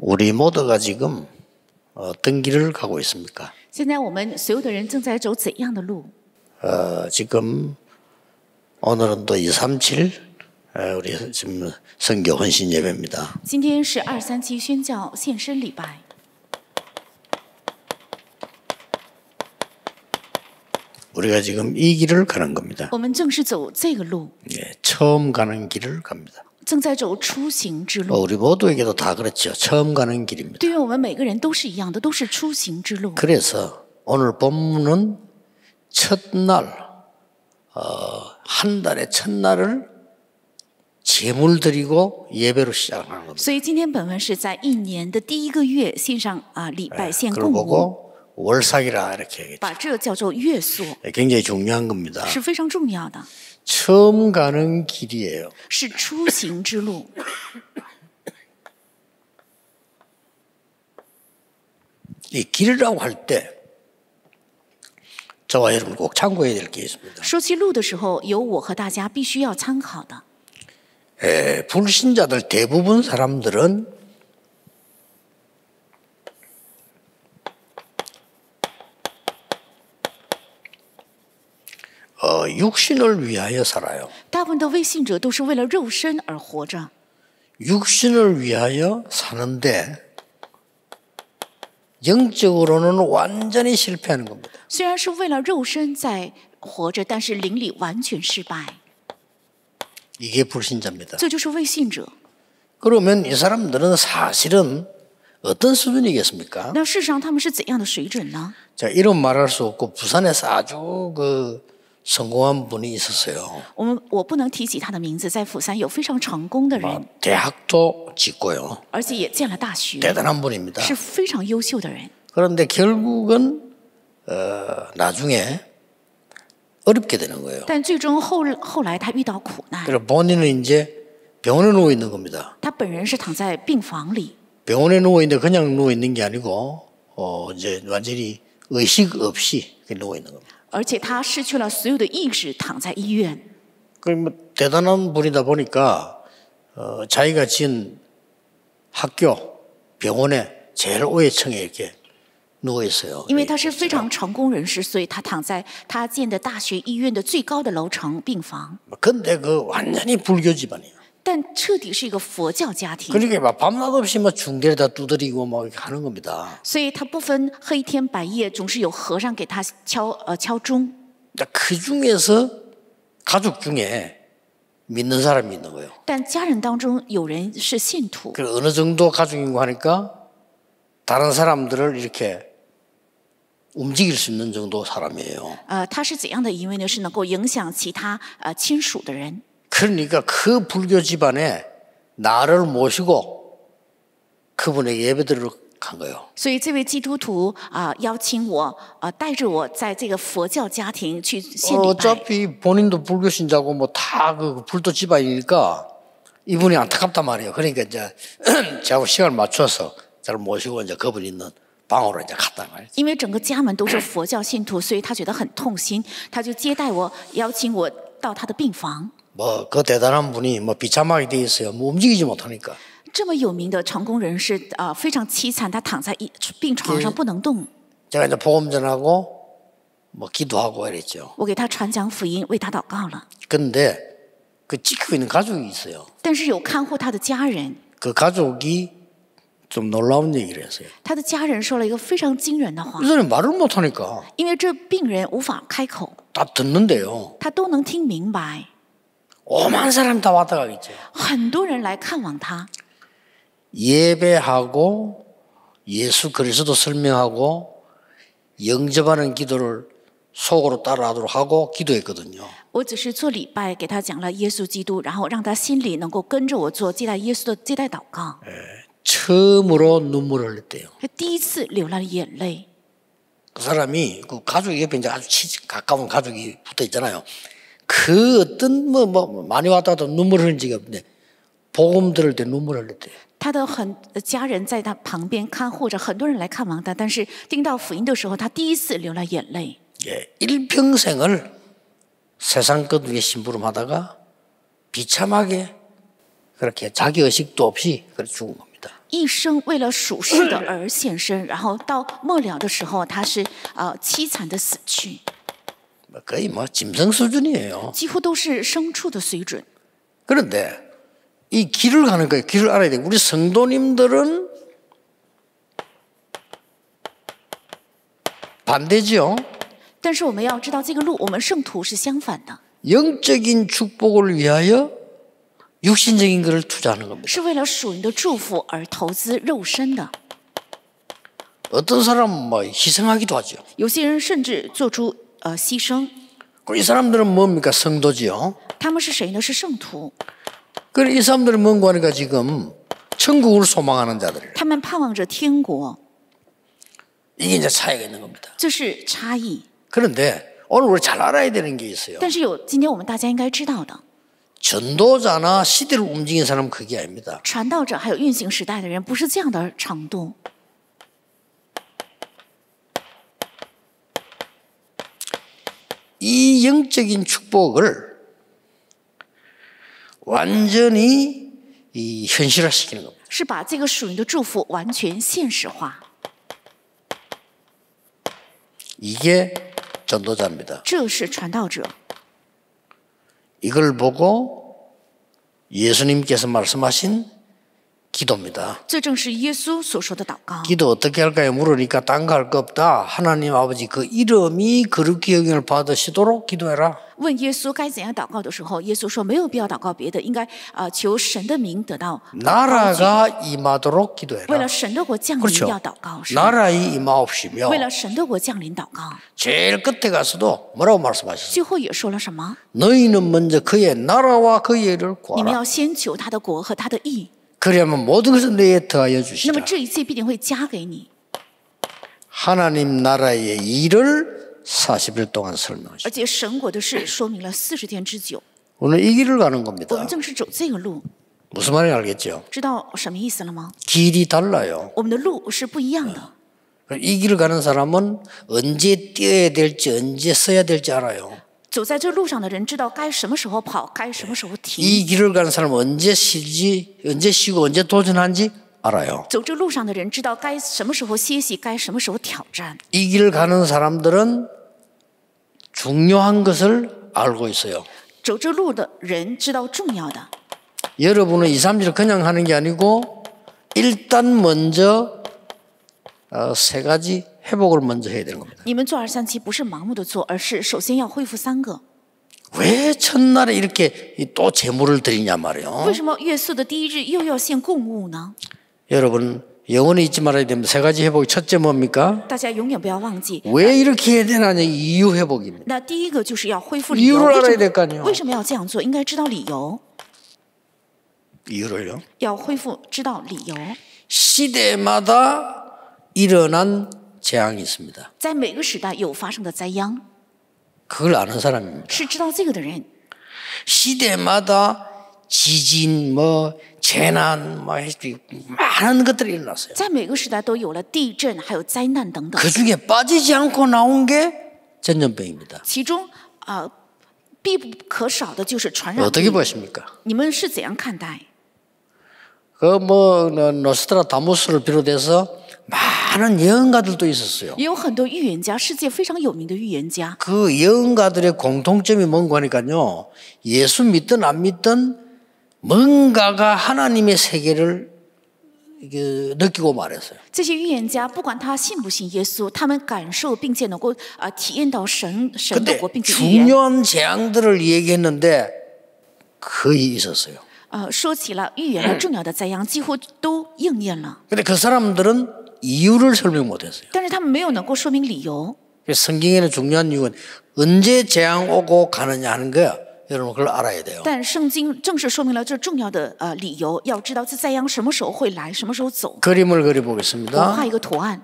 우리 모두가 지금 어떤 길을 가고 있습니까? 现在我们所有的人正在走怎样的路？ 지금 오늘은 또 237 우리 지금 선교 헌신 예배입니다. 今天是237宣教献身礼拜， 우리가 지금 이 길을 가는 겁니다. 我们正是走这个路， 예, 처음 가는 길을 갑니다. 正在走出行之路。 우리 모두에게도 다 그렇죠. 처음 가는 길입니다. 对于我们每个人都是一样的，都是出行之路。 그래서 오늘 본문은 첫날 한 달의 첫날을 제물 드리고 예배로 시작하는 겁니다. 所以今天本文是在一年的第一个月献上礼拜献 그걸 供物， 보고 월삭이라 이렇게 얘기했죠. 把这叫做月朔， 굉장히 중요한 겁니다. 是非常重要的， 처음 가는 길이에요. 是出行之路。 이 길이라고 할 때 저와 여러분 꼭 참고해야 될 게 있습니다. 说起路的时候，有我和大家必须要参考的。 불신자들 대부분 사람들은 육신을 위하여 살아요. 大部分的未信者都是为了肉身而活着， 육신을 위하여 사는데 영적으로는 완전히 실패하는 겁니다. 虽然是为了肉身在活着，但是灵里完全失败， 이게 불신자입니다. 这就是未信者。 그러면 이 사람들은 사실은 어떤 수준이겠습니까? 那事实上他们是怎样的水准呢？ 자, 이런 말할 수 없고 부산에서 아주 성공한 분이 있었어요. 我不能提起他的名字，在釜山有非常成功的人， 대학도 짓고요. 而且也建了大学， 대단한 분입니다. 是非常优秀的人。 그런데 결국은 나중에 어렵게 되는 거예요. 但最终后来他遇到苦难， 그래서 본인은 이제 병원에 누워 있는 겁니다. 他本人是躺在病房里， 병원에 누워 있는데 그냥 누워 있는 게 아니고 이제 완전히 의식 없이 누워 있는 겁니다. 而且他失去了所有的意识，躺在医院。 뭐 대단한 분이다 보니까 자기가 지은 학교 병원에 제일 위층에 이렇게 누워 있어요. 因为他是非常成功人士，所以他躺在他建的大学医院的最高的楼层病房。 근데 완전히 불교 집안이에요. 但彻底是一个佛教家庭， 그러니까 막 밤낮 없이 막 중대에다 두드리고 막 이렇게 하는 겁니다. 所以他不分黑天白夜，总是有和尚给他敲钟。 그 중에서 가족 중에 믿는 사람이 있는 거예요. 但家人当中有人是信徒， 그 어느 정도 가족인고 하니까 다른 사람들을 이렇게 움직일 수 있는 정도 사람이에요. 他是怎样的一位呢？是能够影响其他亲属的人。 그러니까 그 불교 집안에 나를 모시고 그분에게 예배드리러 간 거예요. 所以这位基督徒邀请我带着我在这个佛教家庭去献礼拜。 어차피 본인도 불교 신자고 뭐 다 그 불도 집안이니까 이분이 안타깝단 말이에요. 그러니까 이제 저하고 시간을 맞춰서 저를 모시고 이제 그분 있는 방으로 이제 갔단 말이에요. 因为整个家门都是佛教信徒，所以他觉得很痛心，他就接待我，邀请我到他的病房。 뭐 그 대단한 분이 뭐 비참하게 돼 있어요. 뭐 움직이지 못하니까. 这么有名的成功人士非常凄惨，他躺在病床上不能动。 제가 이제 복음 전하고 뭐 기도하고 이랬죠. 我给他传讲福音，为他祷告了。 근데 그 지키고 있는 가족이 있어요. 但是有看护他的家人， 그 가족이 좀 놀라운 얘기를 했어요. 他的家人说了一个非常惊人的话 이 ， 사람이 말을 못하니까 因为这病人无法开口， 다 듣는데요. 他都能听明白。 오만 사람 다 왔다 가겠죠. 很多人来看望他， 예배하고 예수 그리스도 설명하고 영접하는 기도를 속으로 따라하도록 하고 기도했거든요. 我只是做礼拜，给他讲了耶稣基督，然后让他心里能够跟着我做接待耶稣的接待祷告。 처음으로 눈물을 흘렸대요. 他第一次流了眼泪。 그 사람이 그 가족 옆에 이제 아주 가까운 가족이 붙어 있잖아요. 그 어떤 뭐 많이 왔다 갔다 눈물 흘린 적이 없는데 복음 들을 때 눈물 흘렸대요. 他的家人在他旁边看护着，很多人来看望他，但是听到福音的时候，他第一次流了眼泪。 예, 일평생을 세상 것 위에 심부름하다가 비참하게 그렇게 자기 의식도 없이 그렇게 죽은 겁니다. 一生为了属世的而献身，然后到末了的时候，他是凄惨的死去， 거의 뭐 짐승 수준이에요. 几乎都是牲畜的水准。 그런데 이 길을 가는 거예요. 길을 알아야 돼요. 우리 성도님들은 반대지요. 但是我们要知道，这个路我们圣徒是相反的， 영적인 축복을 위하여 육신적인 것을 투자하는 겁니다. 是为了属灵的祝福而投资肉身的。 어떤 사람은 뭐 희생하기도 하죠. 有些人甚至做出牺牲。 이 사람들은 뭡니까? 성도지요. 他们是谁呢？是圣徒。 그래 이 사람들은 뭔가 하니까 지금 천국을 소망하는 자들이에요. 他们盼望着天国， 이게 이제 차이가 있는 겁니다. 这是差异。 그런데 오늘 우리 잘 알아야 되는 게 있어요. 但是今天我们大家应该知道的， 전도자나 시대를 움직이는 사람은 그게 아닙니다. 传道者还有运行时代的人，不是这样的程度。 이 영적인 축복을 완전히 현실화시키는 겁니다. 是把这个属灵的祝福完全现实化， 이게 전도자입니다. 这是传道者。 이걸 보고 예수님께서 말씀하신 기도입니다. 这正是耶稣所说的祷告。 기도 어떻게 할까요? 물으니까 딴 거 할 거 없다. 하나님 아버지 그 이름이 거룩히 여김을 받으시도록 기도해라. 问耶稣该怎样祷告的时候，耶稣说没有必要祷告别的，应该求神的名得到。 나라가 임하도록 为 기도해라. 了神的国降临 그렇죠. 要祷告，是吧 나라의 임하옵시며 为了神的国降临祷告。 제일 끝에 가서도 뭐라고 말씀하시죠? 最后也说了什么？ 너희는 먼저 그의 나라와 그의 일을 你们 구하라. 要先求他的国和他的义， 그러면 모든 것을 내게 더하여 那么 주시라. 这一切必定会加给你。 하나님 나라의 일을 40일 동안 설명하시죠. 而且神国的事说明了40天之久， 오늘 이 길을 가는 我 겁니다. 们正是走这个路， 무슨 말인지 알겠죠? 知道什么意思了吗？ 길이 달라요. 我们的路是不一样的。 이 길을 가는 사람은 언제 뛰어야 될지 언제 써야 될지 알아요. 走在这路上的人知道该什么时候跑，该什么时候停。 이 길을 가는 사람은 언제 쉬지, 언제 쉬고 언제 도전하는지 알아요. 走这路上的人知道该什么时候歇息，该什么时候挑战。 이 길을 가는 사람들은 중요한 것을 알고 있어요. 走这路的人知道重要的。 여러분은 2, 3일 그냥 하는 게 아니고 일단 먼저 세 가지 회복을 먼저 해야 되는 겁니다. 你们做2、3期不是盲目的做，而是首先要恢复3个。 왜 첫날에 이렇게 또 제물을 드리냐 말이에요. 为什么月朔的第一日又要献供物呢？ 여러분 영원히 잊지 말아야 됩니다. 세 가지 회복이 첫째 뭡니까? 大家永远不要忘记。 왜 이렇게 해야 되나 이유 회복입니다. 那第一个就是要恢复理由。 이유를 为 알아야 什 될 거 么 아니에요. 为什么要这样做？应该知道理由。 이유를요. 要恢复知道理由。 시대마다 일어난 재앙이 있습니다. 在每个时代有发生的灾殃， 그걸 아는 사람입니다. 是知道这个的人。 시대마다 지진, 뭐 재난, 뭐 많은 것들이 일어났어요. 在每个时代都有了地震，还有灾难等等。 그 중에 빠지지 않고 나온 게 전염병입니다. 其中必不可少的就是传染 어떻게 病。 보십니까? 你们是怎样看待？ 그 뭐 노스트라다무스를 비롯해서 많은 예언가들도 있었어요. 也有很多预言家，世界非常有名的预言家。 그 예언가들의 공통점이 뭔가 하니까요. 예수 믿든 안 믿든 뭔가가 하나님의 세계를 느끼고 말했어요. 这些预言家，不管他信不信耶稣，他们感受并且能够体验到神的 근데 国，并且预言。 중요한 재앙들을 얘기했는데 거의 있었어요. 说起了预言的重要的灾殃，几乎都应验了。 근데 그 사람들은 이유를 설명 못했어요. 但是他们没有能够说明理由。 성경에는 중요한 이유는 언제 재앙 오고 가느냐 하는 거야. 여러분 그걸 알아야 돼요. 但圣经正是说明了这重要的理由，要知道这灾殃什么时候会来，什么时候走。 그림을 我 그려보겠습니다. 画一个图案，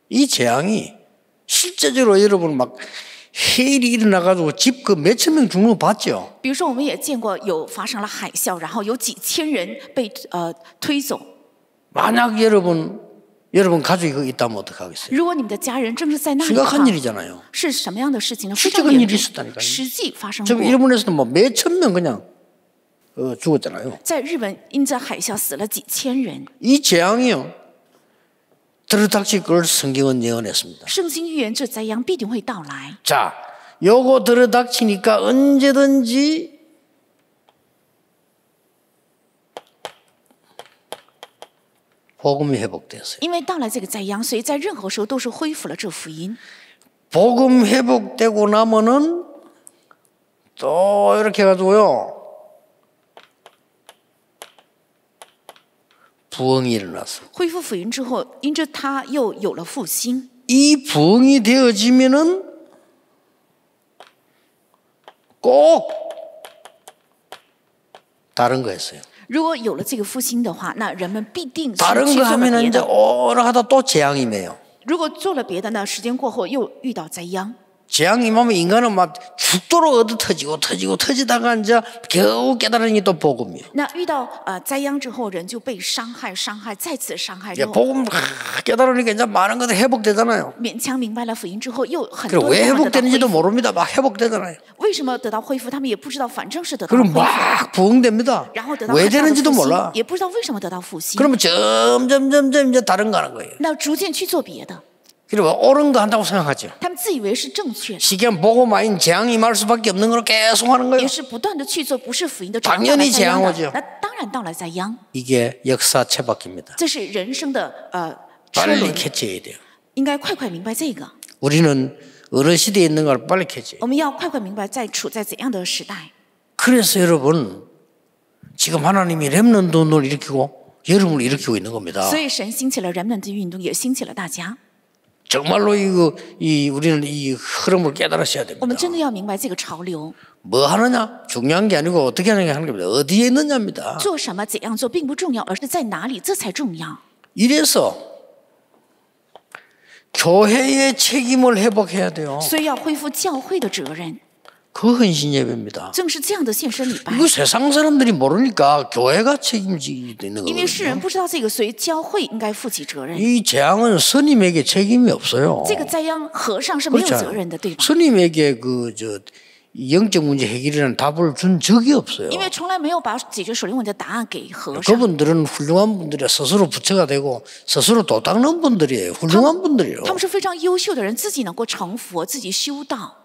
이 재앙이 실제적으로 여러분 막 해일이 일어나가지고 집 그 몇천 명 죽는 거 봤죠? 比如说我们也见过有发生了海啸，然后有几千人被推走。 만약 여러분 가족이 거기 있다면 어떡하겠어요? 如果你们的家人正是在那里的话， 심각한 일이잖아요. 是什么样的事情呢？非常 실적인 严 일이 重， 있었다니까요. 实际发生 지금 过。 일본에서도 뭐 몇천 명 그냥 죽었잖아요. 在日本因着海啸死了几千人。 이 재앙이요. 들어닥칠 걸 성경은 예언했습니다. 圣经预言这灾殃必定会到来。 자, 요거 들어닥치니까 언제든지 복음이 회복됐어요. 因为到来这个灾殃，所以在任何时候都是恢复了这福音。 복음 회복되고 나면은 또 이렇게 해가지고요. 부흥이 일어났어. 恢复福音之后，因着他又有了复兴。 이 부흥이 되어지면은 꼭 다른 거 했어요. 如果有了这个复兴的话，那人们必定是 다른 去 거 做了 하면은 别 이제 的。 오래 하다 또 재앙이네요. 如果做了别的呢，时间过后又遇到灾殃。 재앙이 임하면 인간은 막 죽도록 터지다가 이제 겨우 깨달은 게 또 복음이에요. 那遇到灾殃之后，人就被伤害，再次伤害之 이제 后， 복음 깨달으니까 이제 많은 것들이 회복되잖아요. 勉强明白了福音之后，又很 그리고 多 왜 人得到恢 회복되는지도 复。 모릅니다. 막 회복되잖아요. 为什么得到恢复？他们也不知道，反正是得到 그럼 恢复， 막 부흥됩니다. 然后得到 왜 很大的 되는지도 复兴 몰라. ，也不知道为什么得到复兴。 그러면 점점 이제 다른 거 하는 거예요. 那逐渐去做别的， 그리고 옳은 거 한다고 생각하죠. 他们自以为是正确的， 시기한 복음 아닌 재앙이 임할 수밖에 없는 걸 계속 하는 거예요. 也是不断的去做不是福音的， 당연히 到来灾殃 재앙 的 오죠 。那当然到来灾殃， 이게 역사 채바퀴입니다. 这是人生的车 빨리 轮， 캐치해야 돼요. 应该快快明白这个。 우리는 어느 시대에 있는 걸 빨리 캐치해요. 我们要快快明白在处在怎样的时代。 그래서 여러분 지금 하나님이 렘넌트를 일으키고 여러분을 일으키고 있는 겁니다. 所以神兴起了人们的运动，也兴起了大家。 정말로 우리는 이 흐름을 깨달으셔야 我们 됩니다. 真的要明白这个潮流， 뭐 하느냐 중요한 게 아니고 어떻게 하느냐 하는 겁니다. 어디에 있느냐입니다. 做什么怎样做并不重要，而是在哪里，这才重要。 이래서 교회의 책임을 회복해야 돼요. 所以要恢复教会的责任， 그 헌신 예배입니다. 正是这样的献身礼拜。 이거 세상 사람들이 모르니까 교회가 책임지고 있는 因为世人 거거든요. 不知道这个，所以教会应该负起责任。 이 재앙은 스님에게 책임이 없어요. 这个灾殃，和尚是没有 그렇죠. 责任的，对吧？ 스님에게 영적 문제 해결이라는 답을 준 적이 없어요. 因为从来没有把解决属灵问题的答案给和尚。 그분들은 훌륭한 분들이야. 스스로 부처가 되고 스스로 도 닦는 분들이에요. 훌륭한 분들이에요. 他们是非常优秀的人，自己能够成佛，自己修道，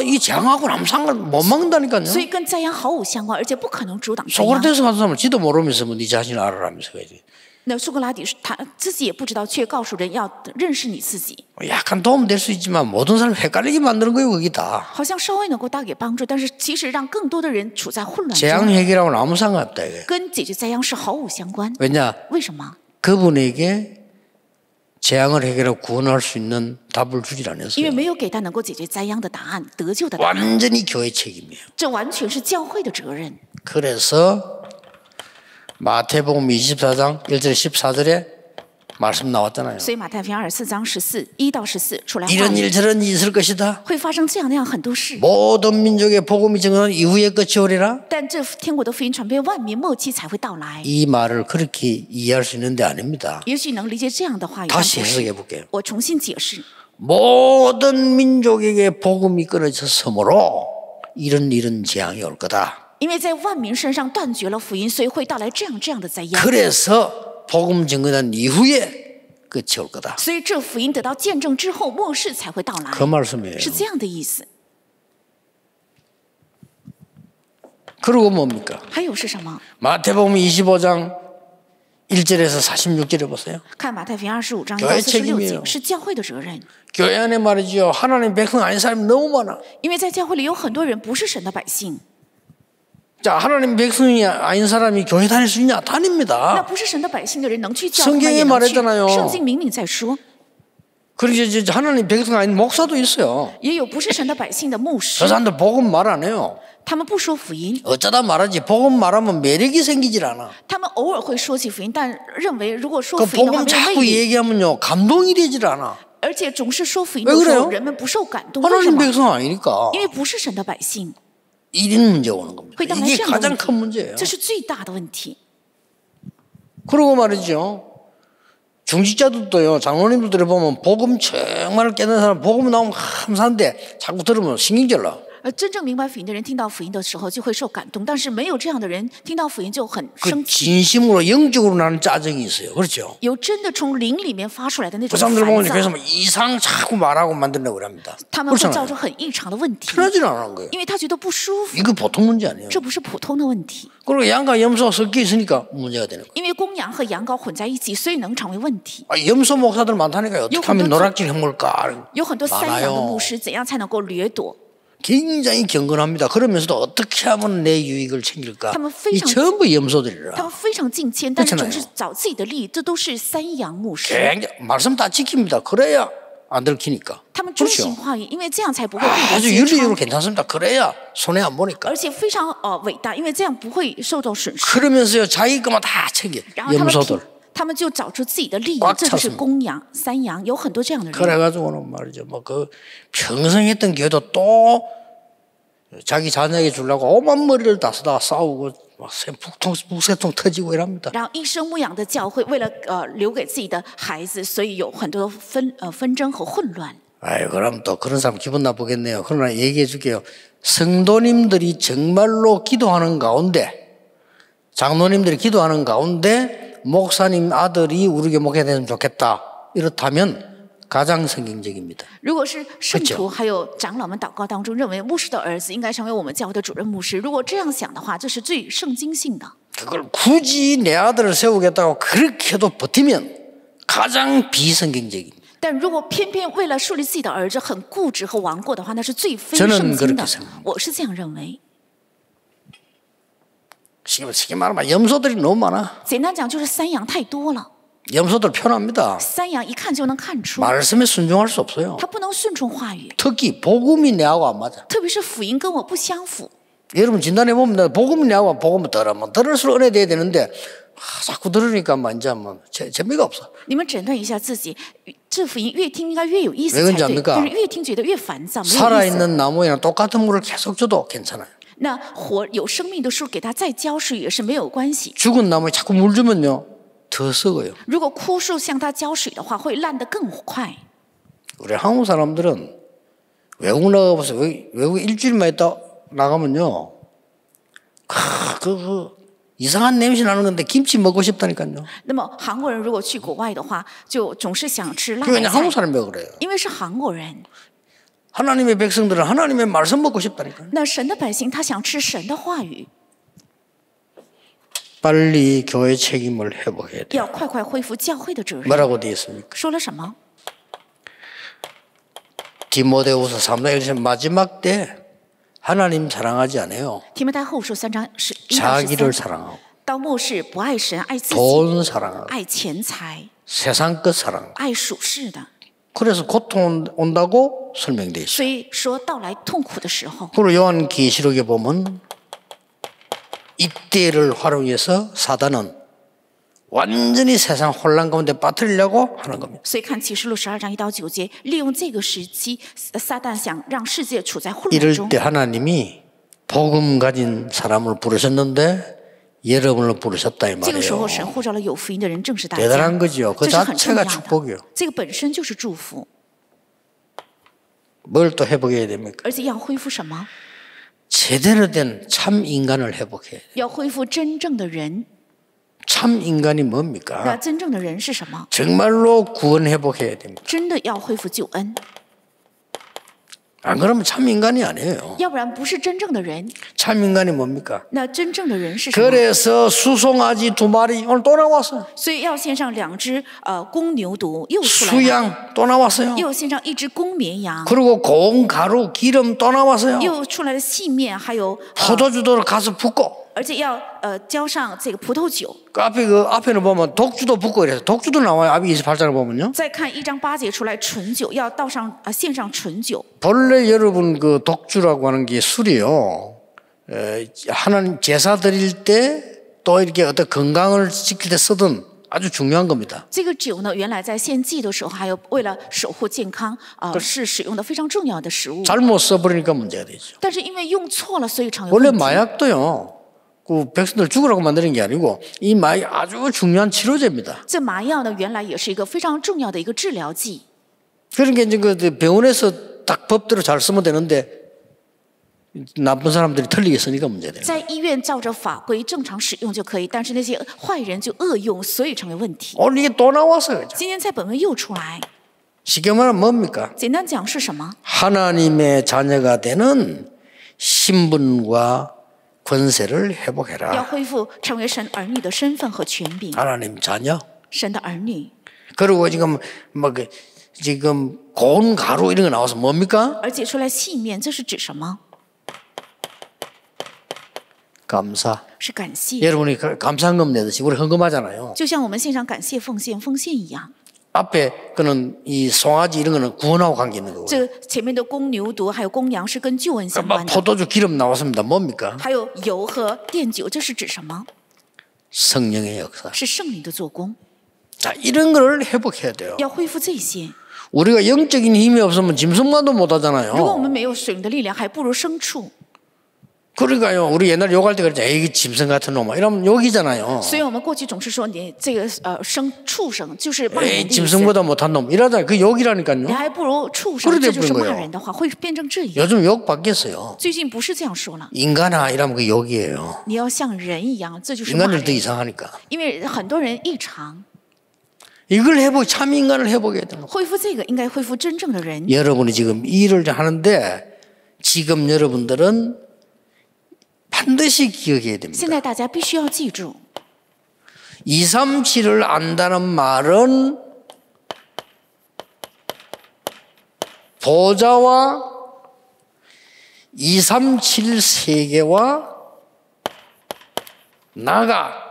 이 재앙하고는 아무 상관 못 막는다니까요. 所以跟灾殃毫无相关，而且不可能阻挡灾殃。 소크라테스 같은 사람은 지도 모르면서 뭐 네 자신을 알아라면서 그러지. 那苏格拉底是他自己也不知道，却告诉人要认识你自己， 약간 도움될 수 있지만 모든 사람 헷갈리게 만드는 거예요. 거기 다. 好像稍微能够带给帮助，但是其实让更多的人处在混乱 재앙 中， 해결하고는 아무 상관없다 이게. 跟解决灾殃是毫无相关。 왜냐? 为什么？ 그분에게 재앙을 해결하고 구원할 수 있는 답을 주질 因为 않았어요. 没有给他能够解决灾殃的答案、得救的答案， 완전히 교회 책임이에요. 这完全是教会的责任。 그래서 마태복음 24장 1절 14절에 말씀 나왔잖아요. 所以马太福音24章1到14出来话 이런 语 일 저런 일이 있을 것이다. 会发生这样那样很多事， 모든 민족의 복음이 증언한 이후의 끝이 오리라. 但这天国的福音传遍万民，末期才会到来。 이 말을 그렇게 이해할 수 있는데 아닙니다. 也许能理解这样的话语，但 다시 不是 해석해 볼게요. 我重新解释。 모든 민족에게 복음이 끊어졌으므로 이런 재앙이 올 거다. 因为在万民身上断绝了福音，所以会到来这样的灾殃。 그래서 복음 증언한 이후에 끝이 올 거다. 所以这福音得到见证之后，末世才会到来， 그 말씀이에요. 是这样的意思。 그리고 뭡니까? 还有是什么？ 마태복음 25장 1절에서 46절에 보세요. 看马太福音25章1 교회 到46 책임이에요 节，是教会的责任。 교회 안에 말이죠. 하나님 백성 아닌 사람이 너무 많아. 因为在教会里有很多人不是神的百姓， 자, 하나님 백성이 아닌 사람이 교회 다닐 수 있냐? 那 다닙니다. 不是神的百姓的人能去教会吗？ 성경에 也能去 말했잖아요 圣经明明在说， 그리고 이제 하나님 백성 아닌 목사도 있어요. 也有不是神的百姓的牧师 저 ， 사람들 복음 말 안 해요. 他们不说福音， 어쩌다 말하지. 복음 말하면 매력이 생기질 않아. 他们偶尔会说起福音，但认为如果说 그 福音的话 복음 没有魅 자꾸 力， 얘기하면요. 감동이 되질 않아. 而且总是说福音 왜 的时 그래요 候，人们不受感动，为什 하나님 么？ 백성 아니니까. 因为不是神的百姓， 이런 문제 오는 겁니다. 会带来 이게 这样的 가장 问 큰 题， 문제예요. 这是最大的问题。 그리고 말이죠. 중직자들도요. 장로님들을 보면 복음 정말 깨닫는 사람 복음 나오면 감사한데 자꾸 들으면 신경질 나. 真正明白福音的人听到福音的时候就会受感动，但是没有这样的人听到福音就很 그 生气。 진심으로 영적으로 나는 짜증이 있어요. 그렇죠? 有真的从灵里面发出来的那 그 种 사람들 보면 烦 그래서 躁， 뭐 이상 자꾸 말하고 만들려고 그럽니다. 他们会造 그렇잖아요. 出很异常的问题， 편하지는 않은 거예요. 因为他觉得不舒服， 이거 보통 문제 아니에요. 这不是普通的问题。 그리고 양과 염소가 섞여 있으니까 문제가 되는 거예요. 因为公羊和羊羔混在一起，所以能成为问题。 염소 목사들 많다니까요. 어떻게 하면 노략질 해먹을까? 有很多散养的 많아요. 牧师，怎样才能够掠夺？ 굉장히 경건합니다. 그러면서도 어떻게 하면 내 유익을 챙길까? 이 전부 他 염소들이라. 们非常敬虔，但是 그렇잖아요. 总是找自己的利益，这都是散养牧师。 굉장히 말씀 다 지킵니다. 그래야 안 들키니까. 他们遵 그렇죠. 行话语，因为这样才不会被人 아주 揭 윤리적으로 穿， 괜찮습니다. 그래야 손해 안 보니까. 而且非常伟大，因为这样不会受到损失。 그러면서요 자기 것만 다 챙겨. 然后他们 염소들. 他们就找出自己的利益 꽉 ，这就是 찼습니다. 公羊、散羊，有很多这样的人。 그래가지고는 말이죠. 뭐 그 평생 했던 교회도 또 자기 자녀에게 주려고 오만 머리를 다 쓰다가 싸우고 막 북새통 터지고 이랍니다. 然后一生牧养的教会，为了留给自己的孩子，所以有很多纷争和混乱。 아유, 그럼 또 그런 사람 기분 나쁘겠네요. 그러나 얘기해 줄게요. 성도님들이 정말로 기도하는 가운데, 장로님들이 기도하는 가운데 목사님 아들이 우리 교회 목회가 됐으면 좋겠다. 이렇다면 가장 성경적입니다. 如果是圣徒还有长老们祷告当中认为牧师的儿子应该成为我们教会的主任牧师，如果这样想的话，这是最圣经性的。 그걸 굳이 내 아들을 세우겠다고 그렇게 해도 버티면 가장 비성경적입니다. 但如果偏偏为了树立自己的儿子很固执和顽固的话，那是最非 저는 圣经的 그렇게 생각합니다. 。我是这样认为。 쉽게 말하면 염소들이 너무 많아. 简单讲就是散养太多了， 염소들 편합니다. 散养一看就能看出， 말씀에 순종할 수 없어요. 他不能顺从话语， 특히 복음이 내하고 안 맞아. 特别是福音跟我不相符。 여러분 진단해 보면 복음이 내하고 복음을 들으면 들을수록 은혜 돼야 되는데 자꾸 들으니까 뭐 이제 뭐 재미가 없어. 你们诊断一下自己，这福音越听应该越有意思 왜 才 그런지 对， 압니까? 但是越听觉得越烦躁，没有意思。 살아있는 나무에는 똑같은 물을 계속 줘도 괜찮아요. 那活有生命的树给它再浇水也是没有关系。 죽은 나무에 자꾸 물 주면요 더 썩어요. 如果枯树向它浇水的话，会烂得更快。 우리 한국 사람들은 외국 나가보세요. 외국 일주일만 있다 나가면요 그 이상한 냄새 나는 건데 김치 먹고 싶다니까요. 那么韩国人如果去国外的话，就总是想吃辣 그게 白 그냥 菜 한국 ， 사람이 그래요. 因为是韩国人。 하나님의 백성들은 하나님의 말씀 먹고 싶다니까요. 那神的百姓他想吃神的话语， 빨리 교회 책임을 회복해야 돼요. 要快快恢复教会的责任。 뭐라고 되어 있습니까? 说了什么？ 디모데후서 3장 1절 마지막 때 하나님 사랑하지 않아요. 提摩太后书3章1到 자기를 13， 사랑하고 到末世不爱神，爱自己， 돈 사랑하고 爱钱财， 세상 것 사랑하고 爱属世的。 그래서 고통 온다고 설명되어 있어요. 所以说到来痛苦的时候， 그리고 요한계시록에 보면 이때를 활용해서 사단은 완전히 세상 혼란 가운데 빠뜨리려고 하는 겁니다. 所以看启示录12章1到9节，利用这个时期，撒旦想让世界处在混乱 이럴 中 때 。 하나님이 복음 가진 사람을 부르셨는데 여러분을 부르셨다 이 这个时候， 말이에요. 神呼召了有福音的人，正是大家。 대단한 거지요. 그 这是很重要 자체가 축복이요. 的，这个本身就是祝福， 뭘 또 회복해야 됩니까? 而且要恢复什么？ 제대로 된 참 인간을 회복해야 돼요. 要恢复真正的人。 참 인간이 那 뭡니까? 真正的人是什么？ 정말로 구원 회복해야 됩니다. 真的要恢复救恩， 안 그러면 참 인간이 아니에요. 要不然不是真正的人。 참 인간이 뭡니까? 那真正的人是什么？ 그래서 수송아지 2마리 오늘 또 나왔어요. 所以要献上2只公牛犊，又出来了； 수양 또 나왔어요. 又献上1只公绵羊， 그리고 고운 가루 기름 또 나왔어요. 又出来了细面，还有 포도주도 가서 붓고 而且要浇上这个葡萄酒。 그 앞에는 보면 독주도 붓고 이래서 독주도 나와요. 앞에 28장을 보면요. 再看1章8节出来纯酒，要倒上献上纯酒。 본래 여러분 그 독주라고 하는 게 술이요. 하나님 제사 드릴 때 또 이렇게 어떤 건강을 지킬 때 쓰던 아주 중요한 겁니다. 这个酒呢，原来在献祭的时候，还有为了守护健康，是使用的非常重要的食物。 잘못 써버리니까 문제가 되죠. 但是因为用错了，所以常有 원래 问题。 마약도요. 그 백성들 죽으라고 만드는 게 아니고 이 마약이 아주 중요한 치료제입니다. 这麻药呢，原来也是一个非常重要的一个治疗剂。 그러니까 이제 그 병원에서 딱 법대로 잘 쓰면 되는데 나쁜 사람들이 틀리게 쓰니까 문제돼요. 在医院照着法规正常使用就可以，但是那些坏人就恶用，所以成为问题。 오늘 이게 또 나왔어요. 今天在本文又出来， 쉽게 말하면 뭡니까? 简单讲是什么？ 하나님의 자녀가 되는 신분과 권세를 要 회복해라. 恢复成为神儿女的身份和权柄， 하나님 자녀. 神的儿女。 그리고 지금 지금 고운 가루 이런 거 나와서 뭡니까? 而解出来细面，这是指什么？ 감사. 是感谢， 여러분이 감사헌금 내듯이 우리 헌금하잖아요. 就像我们献上感谢奉献一样。 앞에 그는 이 송아지 이런 거는 구원하고 관계 있는 거고. 这前面的公牛犊还有公羊是跟救恩相 막 关的， 포도주 기름 나왔습니다. 뭡니까? 还有油和奠酒，这是指什么？ 성령의 역사. 是圣灵的做工， 자, 이런 걸 회복해야 돼요. 要恢复这些。 우리가 영적인 힘이 없으면 짐승만도 못 如果我 하잖아요. 们没有水灵的力量，还不如牲畜。 그러니까요. 우리 옛날 욕할 때 그랬잖아요. 에이 짐승 같은 놈아. 이러면 욕이잖아요. 所以我们过去总是说你这个畜生就是骂 에이 人的意思， 짐승보다 못한 놈. 이러잖아요. 그 你 욕이라니까요. 还不如畜生， 그래 这就是 돼버린 骂 거예요 人的话，会变成这样。 요즘 욕 바뀌었어요. 最近不是这样说了， 인간아 이러면 그 욕이에요. 你要像人一样，这就是骂 인간들도 人。 이상하니까. 因为很多人异常， 이걸 참 인간을 회복해야 되는 거예요. 恢复这个应该恢复真正的人。 여러분이 지금 이 일을 하는데 지금 여러분들은 반드시 기억해야 现 됩니다. 在大家必须要记住， 237을 안다는 말은 보좌와 237 세계와 나가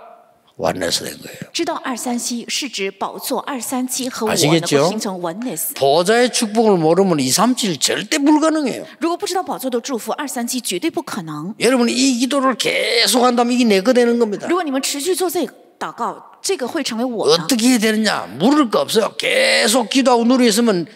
완내서 된 거예요. 知道237是指宝座237和我能 아시겠죠? 够形成 oneness。 보좌의 축복을 모르면 237 절대 불가능해요. 如果不知道宝座的祝福，237绝对不可能。 여러분이 이 기도를 계속 한다면 이게 내 거 되는 겁니다. 如果你们持续做这个祷告，这个会成为我的。 어떻게 해야 되느냐? 물을 거 없어요. 계속 기도하고 누리 있으면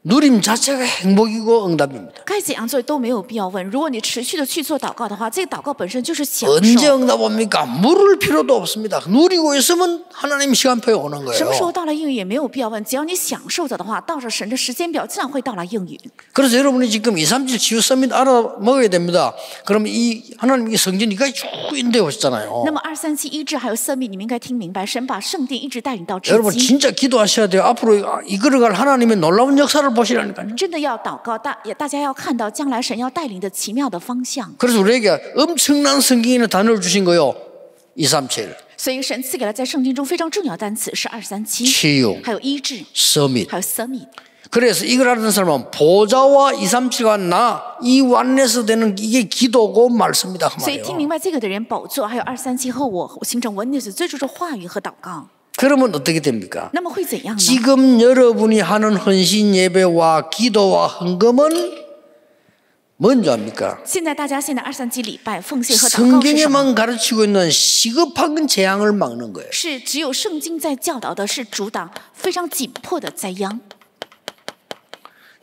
누림 자체가 행복이고 응답입니다. 该怎样做都没有必要问。如果你持续的去做祷告的话，这个祷告本身就是享 언제 受。 응답 옵니까? 물을 필요도 없습니다. 누리고 있으면 하나님 시간표에 오는 什么时候 거예요. 到了应允也没有必要问，只要你享受着的话，到着神的时间表，自然会到了应允。 그래서 여러분이 지금 237 치유 서밋 알아먹어야 됩니다. 그러면 이 하나님 이 성전 이까지 쭉 인도해 오셨잖아요. 那么237医治还有色密，你们应该听明白，神把圣殿一直带领到至 여러분 今。 진짜 기도하셔야 돼요. 앞으로 이끌어갈 하나님의 놀라운 역사를 보시라니까요. 真的要祷告，大家要看到将来神要带领的奇妙的方向。 그래서 우리에게 엄청난 성경에 있는 단어를 주신 거요. 237, 所以神赐给了在圣经中非常重要的单词是237， 치유, 还有医治， 서밋. 还有色密。 그래서 이걸 알았던 사람은 보좌와 237과 나 이 완내서 되는 이게 기도고 말씀이다 그 所以听 말이에요. 明白这个的人，宝座还有237和我形成 oneness， 这就是话语和祷告。 그러면 어떻게 됩니까? 那么会怎样呢？ 지금 여러분이 하는 헌신 예배와 기도와 헌금은 뭔지 압니까? 现在大家现在237礼拜奉献和祷告是什么？ 성경에만 가르치고 있는 시급한 재앙을 막는 거예요. 是只有圣经在教导的，是阻挡非常紧迫的灾殃。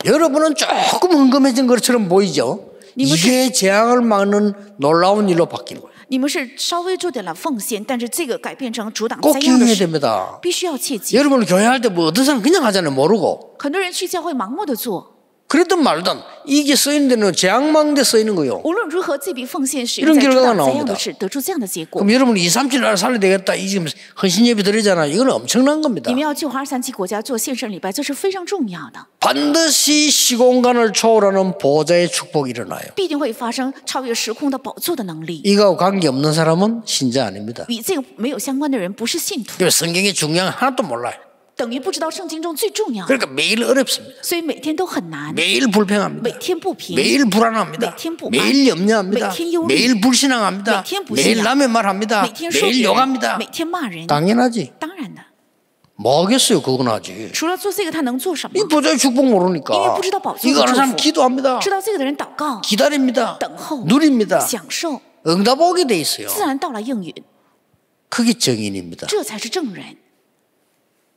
여러분은 조금 헌금해진 것처럼 보이죠? 이게 재앙을 막는 놀라운 일로 바뀌는 거예요. 你们是稍微做点了奉献，但是这个改变成阻挡 꼭 灾殃的 기억해야 事， 됩니다. 必须要切记。 여러분 교회할 때 뭐 어떤 사람 그냥 하잖아요. 모르고. 很多人去教会盲目的做， 그랬든 말든 이게 쓰이는 데는 재앙 막는 데 쓰이는 거예요. 无论如何，这笔奉献使 이런 用在阻 결과가 挡灾殃 나옵니다 的事，得出这样的结果。 그럼 여러분이 237 날 살려야 되겠다. 이 지금 헌신 예배 드리잖아요. 이건 엄청난 겁니다. 你们要救活237国家做献圣礼拜，这是非常重要的， 반드시 시공간을 초월하는 보좌의 축복이 일어나요. 必定会发生超越时空的宝座的能力。 이거하고 관계없는 사람은 신자 아닙니다. 与这个没有相关的人不是信徒， 그래서 성경의 중요한 하나도 몰라요. 等于不知道圣经中最重要的， 그러니까 매일 어렵습니다. 所以每天都很难， 매일 불평합니다. 每天不平， 매일 불안합니다. 매일 불안, 매일 염려합니다. 매일忧虑, 매일 불신앙합니다. 매일 불신앙, 매일 남의 말합니다. 每天说 매일 别人， 욕합니다. 每天骂人， 당연하지. 当然的。 뭐 하겠어요. 그건 하지. 除了做这个，他能做什么 이 ？ 보좌의 축복 모르니까. 이게 부지다宝座的 이거 아는 사람 祝福 기도합니다. 知道这个的人祷告、 기다립니다. 等候、 누립니다. 享受， 응답 오게 돼 있어요. 自然到了应允， 그게 정인입니다. 这才是正人，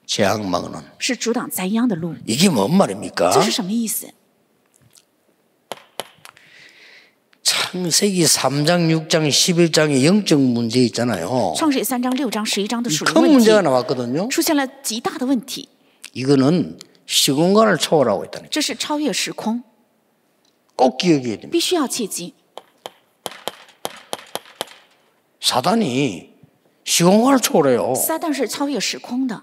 재앙 막는. 是阻挡灾殃的路。 이게 뭔 말입니까? 这是什么意思？ 창세기 3장, 6장, 11장의 영적 문제 있잖아요. 创世3章、6章、11章的属灵 큰 问题 문제가 나왔거든요. 出现了极大的问题， 이거는 시공간을 초월하고 있다는 거예요. 这是超越时空。꼭 기억해야 됩니다. 必须要切记， 사단이 시공간을 초월해요. 撒旦是超越时空的，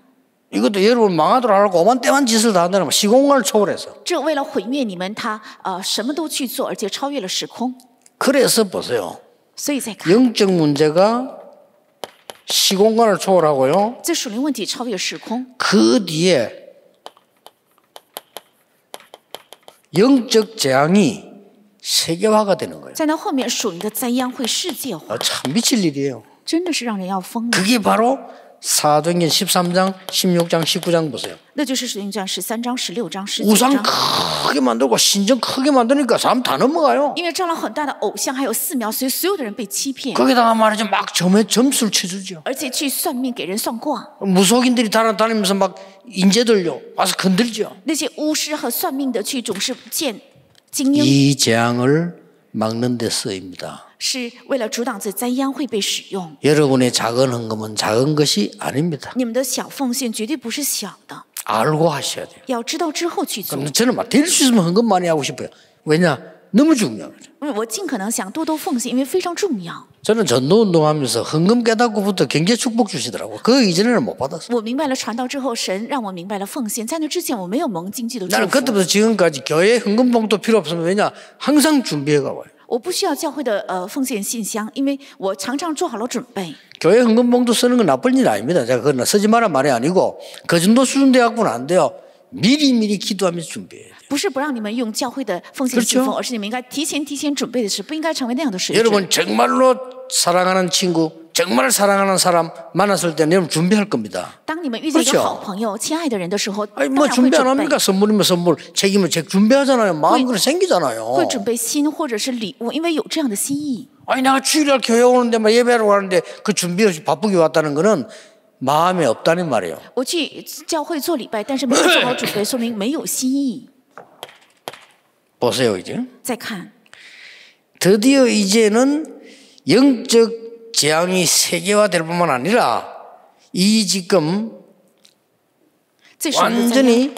이것도 여러분 망하도록 하고 오만 때만 짓을 다 한다면 시공간을 초월해서. 这为了毁灭你们，他什么都去做，而且超越了时空。 그래서 보세요. 所以再看， 영적 문제가 시공간을 초월하고요. 这属灵问题超越时空， 그 뒤에 영적 재앙이 세계화가 되는 거예요. 在那后面属灵的灾殃会世界化， 참 미칠 일이에요. 真的是让人要疯了。 그게 바로 사도행전 13장, 16장, 19장 보세요. 那就是使徒行传13章、16章、19 우상 章。 크게 만들고 신전 크게 만드니까 사람 다 넘어가요. 因为造了很大的偶像，还有寺庙，所以所有的人被欺骗， 거기다가 말이죠. 막 점수를 쳐주죠. 而且去算命给人算卦。 무속인들이 다니면서 막 인재들요. 와서 건들죠. 那些巫师和算命的去总是见精英， 이 재앙을 막는 데 쓰입니다. 是为了阻挡这灾殃会被使用。 여러분의 작은 헌금은 작은 것이 아닙니다. 你们的小奉献绝对不是小的， 알고 하셔야 돼요. 要知道之后去做。 그럼 저는 막 될 수 있으면 헌금 많이 하고 싶어요. 왜냐? 너무 중요해요. 我尽可能想多多奉献，因为非常重要。 저는 전도운동하면서 헌금 깨닫고부터 경제 축복 주시더라고요. 그 이전에는 못 받았어요. 我明白了传道之后，神让我明白了奉献。在那之前，我没有蒙经济的祝 나는 福， 그때부터 지금까지 교회 헌금 봉도 필요 없으면 왜냐? 항상 준비해가 와요. 我不需要教会的奉献信箱，因为我常常做好了准备。 교회 헌금 봉도 쓰는 건 나쁜 일 아닙니다. 제가 그건 쓰지 마라 말이 아니고 그 정도 수준 돼갖고는 안 돼요. 미리미리 기도하면서 준비해야 돼요. 不是不让你们用教会的奉献信封，而是你们应该提前准备的是，不应该成为那样的水准。 여러분 정말로 사랑하는 친구, 정말 사랑하는 사람 만났을 때는 여러분 준비할 겁니다. 当你们遇见一 그렇죠 个好朋友、亲爱的人的时候， 아니 当 뭐 然会 준비 안 准备 합니까? 선물이면 선물, 책이면 책 준비하잖아요. 마음이 그래 생기잖아요. 会准备心或者是礼物，因为有这样的心意。 아니 내가 주일날 교회 오는데 막 예배하러 가는데 그 준비 없이 바쁘게 왔다는 거는 마음에 없다는 말이에요. 我去教会做礼拜，但是没有做好准备，说明没有心意。 보세요 이제. 再看， 드디어 이제는 영적 재앙이 세계화될 뿐만 아니라 이 지금 这属灵的灾殃， 완전히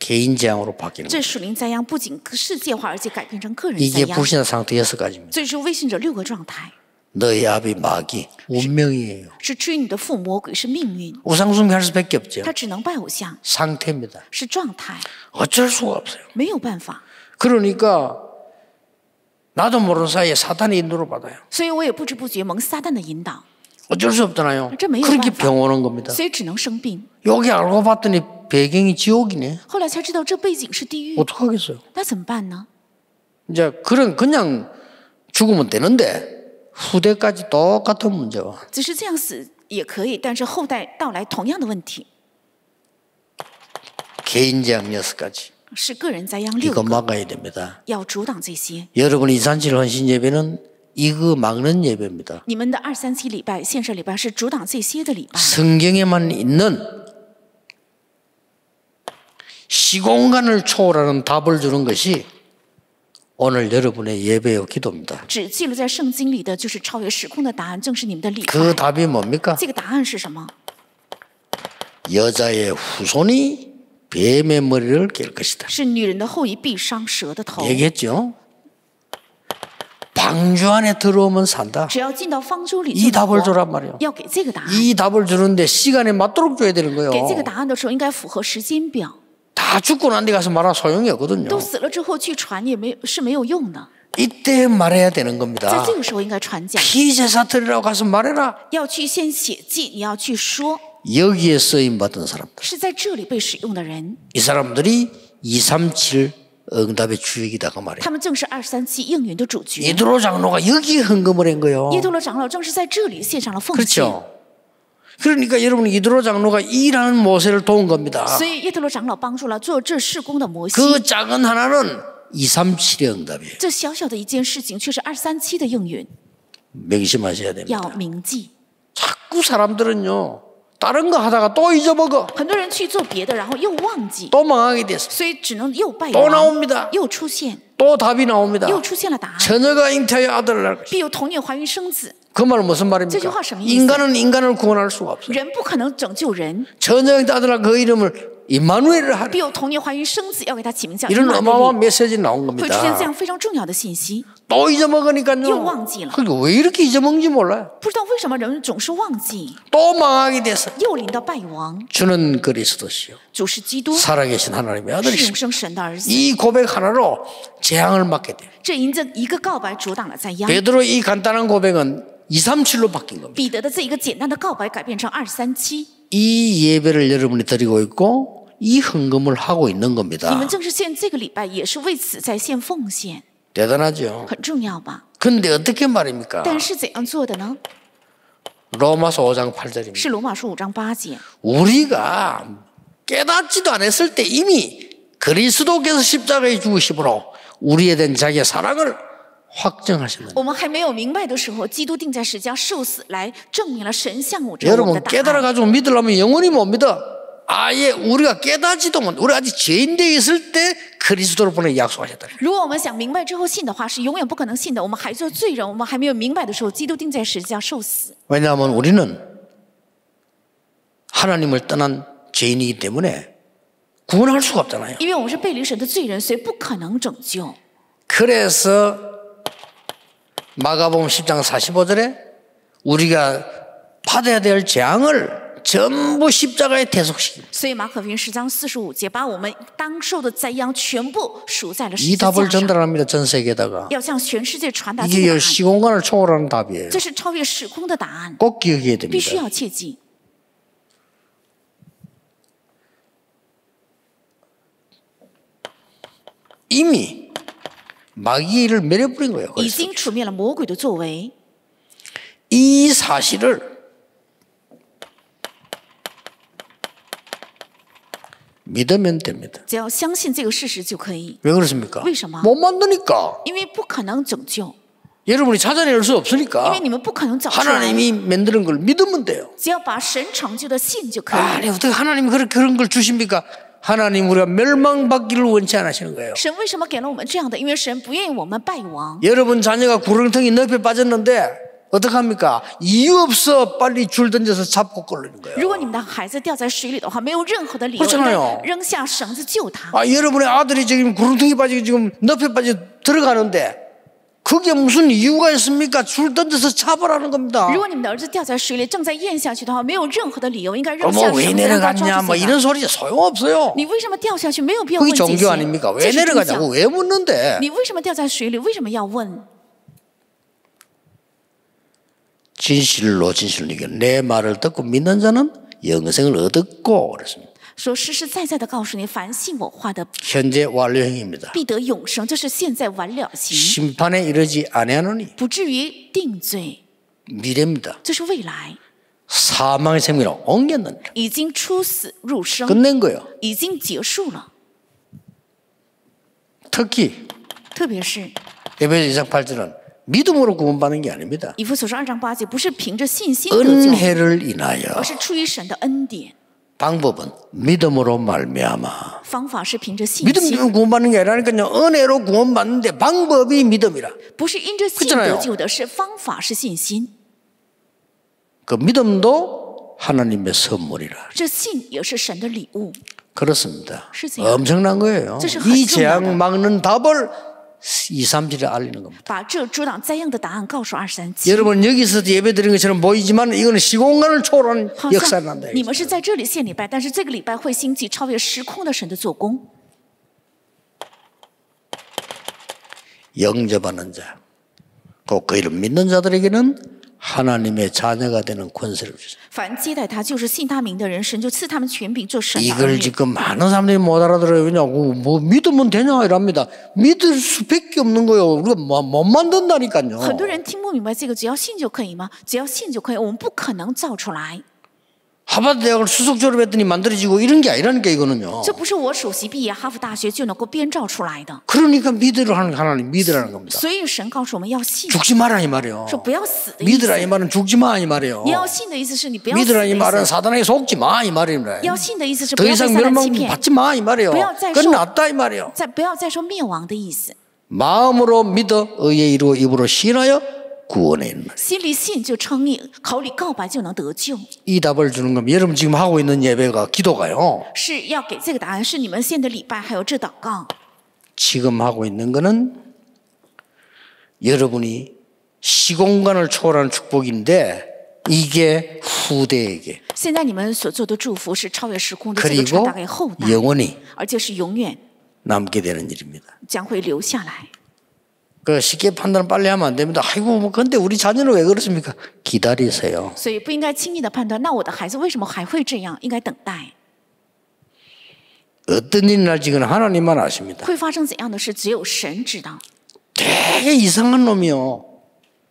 개인 재앙으로 바뀌는 这 거예요. 属灵灾殃不仅世界化，而且改变成个人灾 이게 殃。 불신자 상태 6가지입니다. 这是未信者6个状态， 너희 아비 마귀 운명이에요. 是追你的父魔鬼，是命运， 우상숭배할 수밖에 없죠. 他只能拜偶像， 상태입니다. 是状态， 어쩔 수가 없어요. 没有办法。 그러니까 나도 모르는 사이에 사탄의 인도를 받아요. 所以我也不知不觉蒙撒旦的引导， 어쩔 수 없잖아요. 저 매일 그렇게 봐봐. 병 오는 겁니다. 所以只能生病。 여기 알고 봤더니 배경이 지옥이네. 后来才知道这背景是地狱， 어떡하겠어요? 那怎么办呢？ 이제 그냥 죽으면 되는데 후대까지 똑같은 문제와 只是这样死也可以，但是后代到来同样的问题， 개인 재앙 6가지 是个人灾殃6 이거 个， 막아야 됩니다. 要阻挡这些。 여러분 이산질 헌신 예배는 이거 막는 예배입니다. 你们的237礼拜、献上礼拜是阻挡这些的礼拜， 성경에만 있는 시공간을 초월하는 답을 주는 것이 오늘 여러분의 예배요 기도입니다. 只记录在圣经里的就是超越时空的答案，正是你们的礼 그 拜。 답이 뭡니까? 这个答案是什么？ 여자의 후손이 뱀의 머리를 깰 것이다. 是女人的后裔必伤蛇的头。 얘기했죠? 방주 안에 들어오면 산다. 只要进到方舟里 이 就能 답을 活 주란 말이에요. 要给这个答案， 이 답을 주는데 시간에 맞도록 줘야 되는 거예요. 给这个答案的时候应该符合时间表。 다 죽고 난 데 가서 말하 소용이 없거든요. 都死了之后去传也没有用的， 이때 말해야 되는 在 겁니다. 这个时候应该传讲， 피제사 드리라고 가서 말해라. 要去先写记，你要去说， 여기에 쓰임 받은 사람들. 是在这里被使用的人， 이 사람들이 237 응답의 주역이다 그 말이에요. 他们正是237应允的主角。 예드로 장로가 여기에 헌금을 한 거예요. 耶多罗长老正是在这里献上了奉献， 그렇죠. 그러니까 여러분 예드로 장로가 일하는 모세를 도운 겁니다. 所以耶多罗长老帮助了做这事工的摩西。 그 작은 하나는 237의 응답이에요. 这小小的一件事情，却是237的应允， 명심하셔야 됩니다. 要铭记。 자꾸 사람들은요 다른 거 하다가 또 잊어먹어. 很多人去做别的，然后又忘记， 또 망하게 됐어. 所以只能又败 또 亡， 나옵니다. 又出现。또 답이 나옵니다. 又出现了答案， 처녀가 잉태하여 아들을 낳을 것이다. 必有童女怀孕生子。 그 말은 무슨 말입니까? 这句话什么意思？ 인간은 인간을 구원할 수가 없어요. 人不可能拯救人， 처녀가 잉태하여 아들을 낳을 그 이름을 임마누엘을 하라. 必有童女怀孕生子，要给他起名叫以 이런 马内 어마어마한 利， 메시지 나온 会出现这 겁니다. 样非常重要的信息。 또 잊어먹으니까요. 又忘记了。 그게 왜 이렇게 잊어먹는지 몰라요. 不知道为什么人总是忘记， 또 망하게 돼서 又临到败亡。 주는 그리스도시요 主是基督， 살아계신 하나님의 是 아들이시고 永生神的儿子。 이 고백 하나로 재앙을 맞게 돼요. 这因着一个告白阻挡了灾殃。 베드로 이 간단한 고백은 237로 바뀐 겁니다. 彼得的这一个简单的告白改变成237， 이 예배를 여러분이 드리고 있고 이 헌금을 하고 있는 你 겁니다. 们正是献这个礼拜，也是为此在献奉献， 대단하죠. 很重要吧？ 근데 어떻게 말입니까? 但是怎样做的呢？ 로마서 5장 8절입니다. 是罗马书5章8节。 우리가 깨닫지도 않았을 때 이미 그리스도께서 십자가에 죽으심으로 우리에 대한 자기의 사랑을 확정하셨는데 我们还没有明白的时候，基督定在十架受死，来证明了神向我这我们 여러분 的答案。 깨달아가지고 믿으려면 영원히 못 믿어. 아예 우리가 깨닫지도 못, 우리가 아직 죄인되어 있을 때 그리스도를 보내 약속하셨다. 如果我们想明白之后信的话，是永远不可能信的。我们还做罪人，我们还没有明白的时候，基督定在十字架受死。 왜냐하면 우리는 하나님을 떠난 죄인이기 때문에 구원할 수가 없잖아요. 因为我们是背离神的罪人，所以不可能拯救。 그래서 마가복음 10장 45절에 우리가 받아야 될 재앙을 전부 십자가에 대속시킵니다. 所以马可福音10章45节，把我们当受的灾殃全部赎在了十 이 字架 답을 上， 전달합니다. 전 세계에다가. 要向全世界传达这个 이게 答案。 시공간을 초월하는 답이에요. 这是超越时空的答案， 꼭 기억해야 必须 됩니다. 要切记。 이미 마귀의 일을 매려버린 거예요. 已 그래서 经除灭了魔鬼的作为， 이 사실을 믿으면 됩니다. 只要相信这个事实就可以， 왜 그렇습니까? 为什么？ 못 만드니까. 因为不可能拯救， 여러분이 찾아낼 수 因 없으니까 为你们不可能找出来。 하나님이 만드는 걸 믿으면 돼요. 只要把神成就的信就可以。 아니 어떻게 하나님이 그런 걸 주십니까? 하나님 우리가 멸망받기를 원치 않으시는 거예요. 神为什么给了我们这样的？因为神不愿意我们败亡。 여러분 자녀가 구렁텅이 늪에 빠졌는데 어떡합니까? 이유 없어 빨리 줄 던져서 잡고 끌리는 거예요. 如果你们的孩子掉在水里的话，没有任何的理由， 그렇잖아요 应该扔下绳子救他。 아, 여러분의 아들이 지금 구렁텅이 빠지고 지금 늪에 빠져 들어가는데 그게 무슨 이유가 있습니까? 줄 던져서 잡으라는 겁니다. 如果你们的儿子掉在水里，正在淹下去的话，没有任何的理由，应该扔 뭐 下 왜 绳子让他 내려갔냐 抓 뭐 住 이런 他。 소리 소용없어요. 你为什么掉下去？没有必要 그게 问这 종교 些。 아닙니까? 这 왜 是宗 내려가냐고 教。 왜 묻는데? 你为什么掉在水里？为什么要问？ 진실로 이겨 내 말을 듣고 믿는 자는 영생을 얻었고 그랬습니다. 说实实在在的告诉你，凡信我话的， 현재 완료형입니다. 必得永生。这是现在完了形， 심판에 이르지 아니하노니 不至于定罪。 미래입니다. 这是未来， 사망의 생명으로 옮겼느니라. 已经出死入生， 끝낸 거예요. 已经结束了。 특히 特别是 에베소 2장 8절은 믿음으로 구원받는 게 아닙니다. 以弗所书2章8节，不是凭着信心得救， 은혜를 인하여 而是出于神的恩典。 방법은 믿음으로 말미암아. 方法是凭着信 믿음 心， 때문에 구원받는 게 아니라니까요. 은혜로 구원받는데 방법이 믿음이라. 不是因着信 그렇잖아요 得救的，是方法是信心。 그 믿음도 하나님의 선물이라. 这信也是神的礼物。 그렇습니다. 是这样。 엄청난 거예요. 这是很 이 重要的。 재앙 막는 답을 2, 3절에 알리는 겁니다. 把这阻挡灾殃的答案告诉237。 여러분 여기서 예배 드리는 것처럼 보이지만 이거는 시공간을 초월하는 好 역사를 像 한다. 你们是在这里献礼拜，但是这个礼拜会兴起超越时空的神的做工。 영접하는 자, 꼭 그 이름 믿는 자들에게는 하나님의 자녀가 되는 권세를 주셨습니다. 凡接待他就是信他名的人，神就赐他们权柄做神的儿 이걸 女。 지금 많은 사람들이 못 알아들어요. 왜냐고 뭐 믿으면 되냐 이랍니다. 믿을 수밖에 없는 거예요. 우리가 못 만든다니까요. 很多人听不明白这个，只要信就可以吗？只要信就可以，我们不可能造出来。 하버드 대학을 수석 졸업했더니 만들어지고 이런 게 아니라니까 이거는요. 这不是我首席毕业哈佛大学就能够编造出来的。 그러니까 믿으라는 하나님 믿으라는 겁니다. 所以神告诉我们要信， 죽지 마라 이 말이에요. 说不要死的意思。 믿으라 이 말은 죽지 마 이 말이에요. 你要信的意思是你不要死 믿으라 的 이 意 말은 思。 사단에게 속지 마 이 말입니다. 要信的意思是不 더 要被 이상 撒旦欺 멸망 骗， 받지 마 이 말이에요. 不要再受 끝났다 이 말이에요. 不要再说灭亡的意思。 마음으로 믿어 의의 이로 입으로 신하여 구원에 있는. 心里信就称义，口里告白就能得救。 이 답을 주는 겁니다. 여러분 지금 하고 있는 예배가 기도가요. 是要给这个答案，是你们献的礼拜，还有这祷告。 지금 하고 있는 거는 여러분이 시공간을 초월하는 축복인데 이게 후대에게 现在你们所做的祝福是超越时空的，这个传 그리고 达给后代， 영원히 而且是永远 남게 되는 일입니다. 将会留下来。 그 쉽게 판단을 빨리 하면 안 됩니다. 아이고 뭐 근데 우리 자녀는 왜 그렇습니까? 기다리세요. 所以不应该轻易的判断，那我的孩子为什么还会这样？应该等待。 어떤 일이 날지는 하나님만 아십니다. 会发生怎样的事，只有神知道。 되게 이상한 놈이요.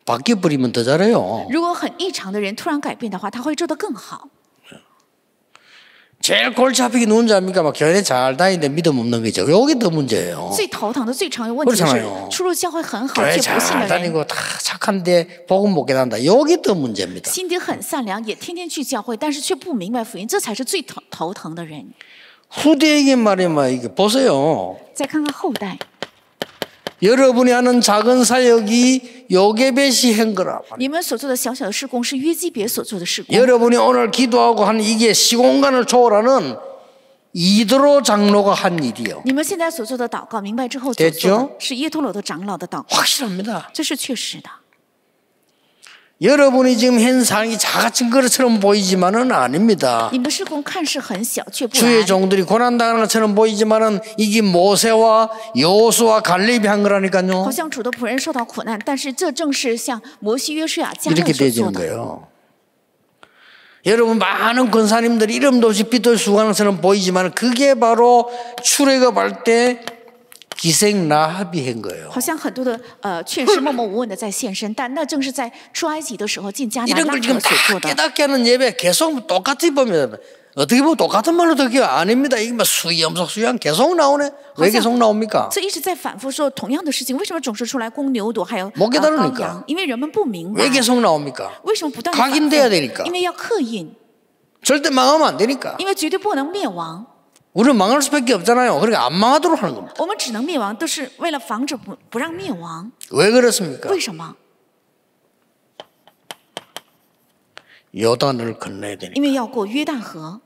바뀌어버리면 더 잘해요. 如果很异常的人突然改变的话，他会做得更好。 제일 골치 아프게 누운 자입니까? 막 교회 잘 다니는데 믿음 없는 거죠. 여기 더 문제예요. 最头疼的、最常有问题的是 그렇잖아요 ，出入教会很好 교회 却不信 잘 的人， 다니고 다 착한데 복음 못 깨닫는다. 여기 더 문제입니다. 心底很善良，也天天去教会，但是却不明白福音，这才是最头疼的人。 후대에게 말이면 이게 보세요. 再看看后代， 여러분이 하는 작은 사역이 요게벳이 한 거라. 你们所做的小小的事工是约基别所做的事工。 여러분이 오늘 기도하고 하는 이게 시공간을 초월하는 이드로 장로가 한 일이요. 你们现在所做的祷告，明白之后所做的是耶托罗的长老的祷告， 확실합니다. 这是确实的。 여러분이 지금 현 상이 작아진 것처럼 보이지만은 아닙니다. 你们的事工看似很小，却不 주의 然。 종들이 고난당하는 것처럼 보이지만은 이게 모세와 여호수아 갈렙이 한 好 거라니까요. 像主的仆人受到苦难，但是这正是像摩西、约书亚、迦 이렇게 勒所做 되는 的。 거예요. 여러분 많은 권사님들이 이름도 없이 빛을 수고하는 것처럼 보이지만 그게 바로 출애굽할 때 기생 라합이 한 거예요. 好像很多的劝士默默无闻的在现身，但那正是在出埃及的时候进迦南 이런 拉 걸 合 지금 다 所做的。 깨닫게 하는 예배 계속 똑같이 보면 어떻게 보면 똑같은 말로 듣기요 아닙니다. 이게 막 수염석 수염 계속 나오네. 왜 계속 나옵니까? 这一直在反复说同样的事情，为什么总是出来公牛犊还有 못 羔 깨달으니까 羊？因为人们不明白 왜 계속 나옵니까? 为什么不断地反 각인돼야 复 되니까. 因为要刻印， 절대 망하면 안 되니까. 因为绝对不能灭亡。 우리는 망할 수밖에 없잖아요. 그러니까 안 망하도록 하는 겁니다. 我们只能灭亡，都是为了防止不让灭亡。 왜 그렇습니까? 为什么？ 요단을 건너야 되니까. 因为要过约旦河，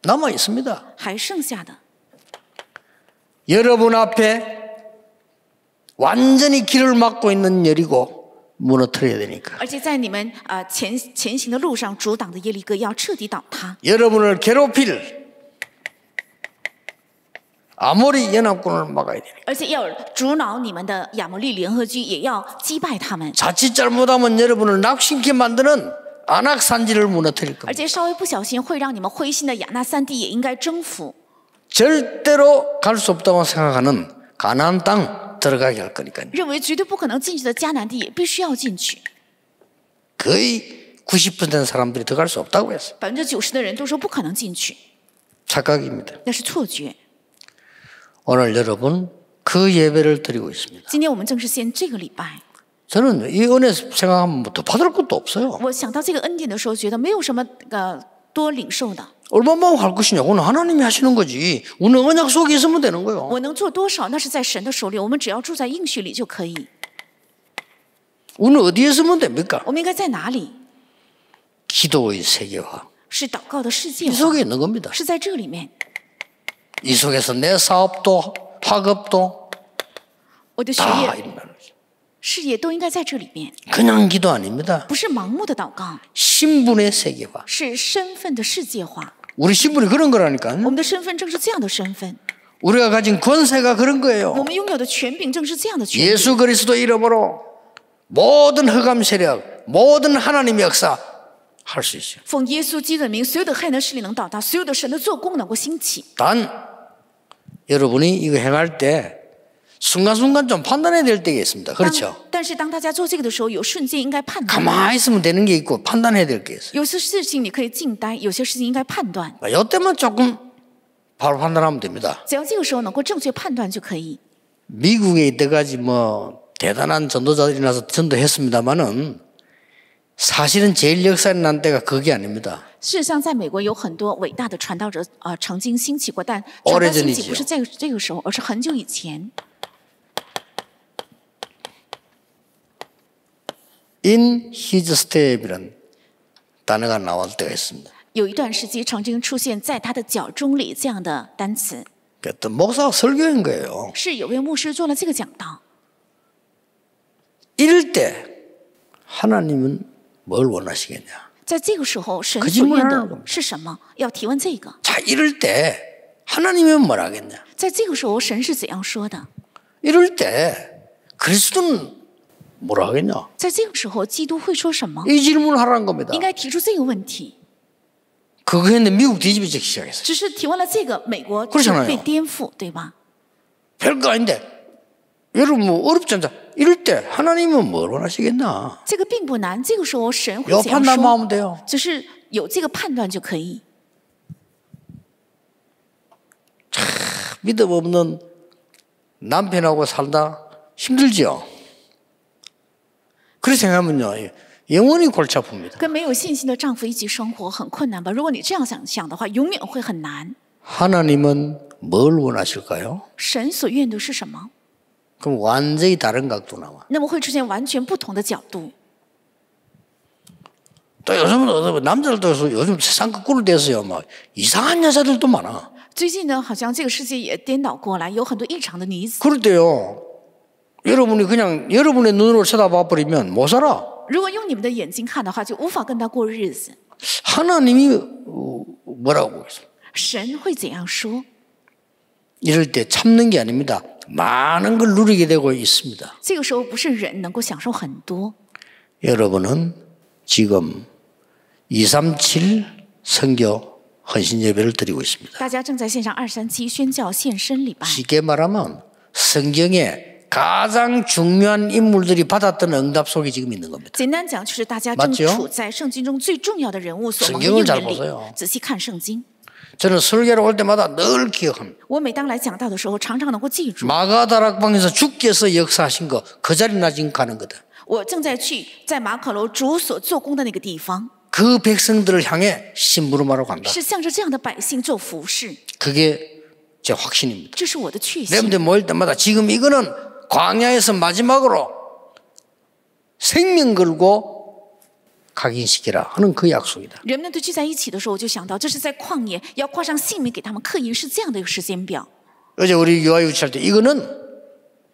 남아 있습니다. 还剩下的 여러분 앞에 완전히 길을 막고 있는 여리고 무너뜨려야 되니까. 而且在你们前行的路上阻挡的耶利哥要彻底倒塌。 여러분을 괴롭힐 아모리 연합군을 막아야 되니까. 而且要阻挠你们的亚摩利联合军，也要击败他们。 자칫 잘못하면 여러분을 낙심케 만드는 안악산지를 무너뜨릴 而 겁니다. 且稍微不小心会让你们灰心的亚纳三地也应该征服。 절대로 갈 수 없다고 생각하는 가나안 땅 들어가게 할 거니까요. 认为绝对不可能进去的迦南地也必须要进去。 거의 90% 사람들이 들어갈 수 없다고 했어요. 90%的人都说不可能进去， 착각입니다. 那是错觉。 오늘 여러분 그 예배를 드리고 있습니다. 今天我们正是献这个礼拜。 저는 이 은혜 생각하면 더 받을 것도 없어요. 我想到这个恩典的时候，觉得没有什么多领受的。 얼마만 할 것이냐? 그건 하나님이 하시는 거지. 우리는 언약 속에 있으면 되는 거예요. 我能做多少，那是在神的手里，我们只要住在应许里就可以。 우리는 어디에 있으면 됩니까? 我们应该在哪里？ 기도의 세계화. 是祷告的世界 이 化， 속에 있는 겁니다. 是在这里面。 이 속에서 내 사업도 학업도 我的学 다 业、 일어나는 거죠. 事业都应该在这里面， 그냥 기도 아닙니다. 不是盲目的祷告， 신분의 세계화. 是身份的世界化。 우리 신분이 그런 거라니까. 我们的身份正是这样的身份， 우리가 가진 권세가 그런 거예요. 我们拥有的权柄正是这样的权柄。 예수 그리스도 이름으로 모든 흑암 세력, 모든 하나님의 역사 할 수 있어요. 奉耶稣基督的名，所有的黑暗的势力能倒塌，所有的神的做工能够兴起。 단 여러분이 이거 행할 때 순간순간 좀 판단해야 될 때가 있습니다. 그렇죠? 但是当大家做这个的时候，有瞬间应该判断。 가만히 있으면 되는 게 있고 판단해야 될 게 있어요. 有些事情你可以静待，有些事情应该判断。 이때만 조금 바로 판단하면 됩니다. 只要这个时候能够正确判断就可以。 미국에 이때까지 뭐 대단한 전도자들이 나서 전도했습니다만은 사실은 제일 역사에 난 때가 그게 아닙니다. 事实上，在美国有很多伟大的传道者曾经兴起过，但传道兴起不是这个时候，而是很久以前。in his step이라는 단어가 나올 때가 있습니다. 有一段时期曾经出现在他的脚中里这样的单词， 어떤 목사가 설교한 거예요. 是有位牧师做了这个讲道。 이럴 때 하나님은 뭘 원하시겠냐? 在这个时候，神 그 所 질문을 愿 하는 的 겁니다. 是什么？要提问这个。 자, 이럴 때 하나님은 뭘 하겠냐? 在这个时候，神是怎样说的？ 이럴 때 그리스도는 뭐라 하겠냐? 在这个时候，基督会说什么？ 이 질문을 하라는 겁니다. 应该提出这个问题。 그거 했는데 미국 뒤집어지기 시작했어요. 只是提问了这个，美国 그렇잖아요 就被颠覆，对吧？ 별거 아닌데 여러분 뭐 어렵지 않다. 이럴 때 하나님은 뭘 원하시겠나? 这个并不难，这个时候神会 요 怎样 판단만 说？ 하면 돼요. 只是有这个判断就可以。 믿음 없는 남편하고 살다 힘들지요. 그렇게 생각하면요 영원히 골치 아픕니다. 跟没有信心的丈夫一起生活很困难吧？如果你这样想的话，永远会很难。 하나님은 뭘 원하실까요? 神所愿的是什么？ 그럼 완전히 다른 각도 나와. 那么会出现完全不同的角度。 또 요즘은 남자들도 요즘 세상 거꾸로 돼서요. 막 이상한 여자들도 많아. 最近呢，好像这个世界也颠倒过来，有很多异常的女子。 그럴 때요. 여러분이 그냥 여러분의 눈으로 쳐다봐 버리면 못 살아. 如果用你们的眼睛看的话，就无法跟他过日子。 하나님이 뭐라고 보겠어요? 神会怎样说？ 이럴 때 참는 게 아닙니다. 많은 걸 누리게 되고 있습니다. 这个时候不是人能够享受很多。 여러분은 지금 237 선교 헌신 예배를 드리고 있습니다. 大家正在线上237宣教献身礼拜。 쉽게 말하면 성경에 가장 중요한 인물들이 받았던 응답 속에 지금 있는 겁니다. 简单讲，就是大家正 맞죠? 处在圣经中最重要的人物所蒙的 성경을 应 잘 允里 보세요. 。仔细看圣经， 저는 설교를 올 때마다 늘 기억합니다. 我每当来讲道的时候，常常能够记住。 마가다락방에서 주께서 역사하신 거 그 자리 나 지금 가는 거다. 我正在去在马可楼主所做工的那个地方， 그 백성들을 향해 심부름하러 간다. 是向着这样的百姓做服侍， 그게 제 확신입니다. 这是我的确信。 여러분들 모일 때마다 지금 이거는 광야에서 마지막으로 생명 걸고 각인시키라 하는 그 약속이다. 人们都聚在一起的时候，我就想到这是在旷野要挂上性命给他们刻印，是这样的一个时间表。 어제 우리 유아 유치할 때 이거는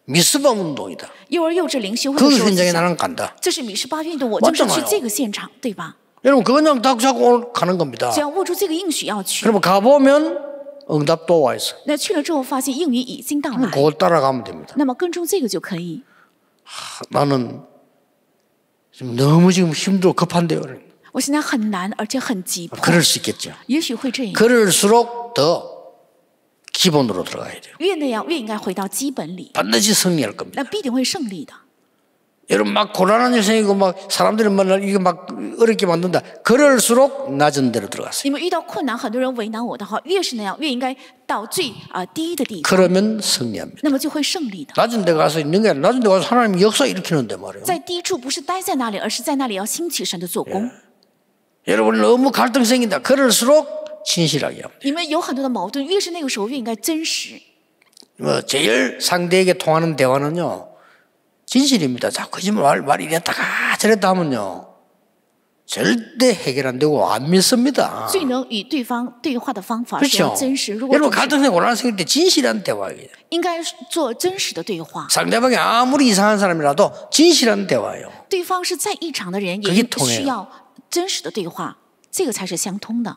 미스바 운동이다. 幼儿幼稚灵修会 그 的时候就 현장에 想， 나는 간다. 这是米十八运动，我就是去 맞잖아요 这个现场，对吧？ 여러분 그냥 딱 잡고 가는 겁니다. 只要握住这个应许要去， 그러면 가보면 응답도 와 있어. 那去了之后发现应允已经到来， 그걸 따라가면 됩니다. 那么跟踪这个就可以。 나는 지금 너무 지금 힘들고 급한데요. 我现在很难，而且很急迫， 그럴 수 있겠죠. 也许会这样。 그럴수록 더 기본으로 들어가야 돼요. 越那样越应该回到基本里， 반드시 승리할 겁니다. 那必定会胜利的。 여러분 막 고난한 일생이고 막 사람들이 만날 이게 막 어렵게 만든다. 그럴수록 낮은 데로 들어갔어요. 你们遇到困难，很多人为难我的话，越是那样，越应该到最低的地方， 그러면 승리합니다. 那么就会胜利的。 낮은 데 가서 있는 게 아니라 낮은 데 가서 하나님 역사 일으키는데 말이에요. 在低处不是待在那里，而是在那里要兴起神的做工。 여러분 너무 갈등 생긴다. 그럴수록 진실하게 합니다. 你们有很多的矛盾，越是那个时候越应该真实。 뭐 제일 상대에게 통하는 대화는요. 진실입니다. 자, 거짓말 말 이랬다가 저랬다 하면요. 절대 해결 안 되고 안 믿습니다. 最能与对方对话的方法是 그렇죠. 要真实。如果 여러분 总是 갈등생 고난 생길 때 진실한 대화예요. 应该做真实的对话。 상대방이 아무리 이상한 사람이라도 진실한 대화예요. 对方是再异常的人， 그게 也 통해요. 需要真实的对话，这个才是相通的。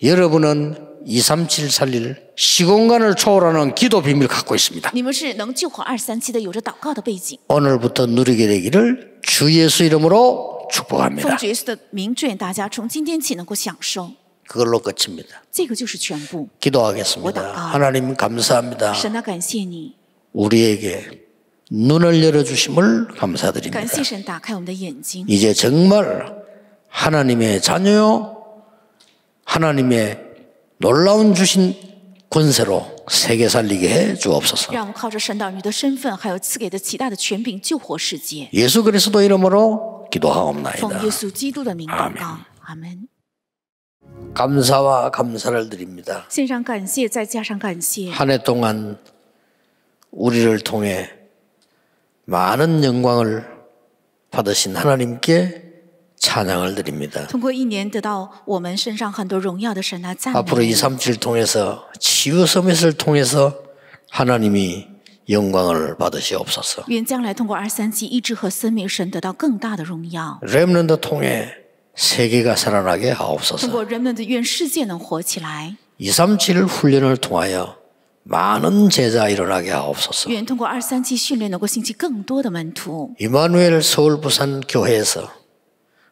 여러분은 237 살릴 시공간을 초월하는 기도 비밀을 갖고 있습니다. 你们是能救活237的，有着祷告的背景。 오늘부터 누리게 되기를 주 예수 이름으로 奉 축복합니다. 主耶稣的名，祝愿大家从今天起能够享受， 그걸로 끝입니다. 这个就是全部。 기도하겠습니다. 하나님 감사합니다. 神啊，感谢你， 우리에게 눈을 열어주심을 감사드립니다. 感谢神打开我们的眼睛。 이제 정말 하나님의 자녀요, 하나님의 놀라운 주신 권세로 세계 살리게 해 주옵소서. 让我们靠着神的儿女的身份，还有赐给的极大的权柄，救活世界。 예수 그리스도 이름으로 奉 기도하옵나이다. 耶稣基督的名祷告，阿门。 감사와 감사를 드립니다. 献上感谢，再加上感谢。 한 해 동안 우리를 통해 많은 영광을 받으신 하나님께 찬양을 드립니다. 通过一年得到我们身上很多荣耀的神来赞 앞으로 美。 237을 통해서 치유 서밋을 통해서 하나님이 영광을 받으시옵소서. 愿将来通过237医治和生命，神得到更大的荣耀。 렘넌트 통해 세계가 살아나게 通 하옵소서. 过人们的愿世界能活起来。 237 훈련을 통하여 많은 제자 일어나게 하옵소서. 愿通过237训练能够兴起更多的门徒。 이마누엘 서울 부산 교회에서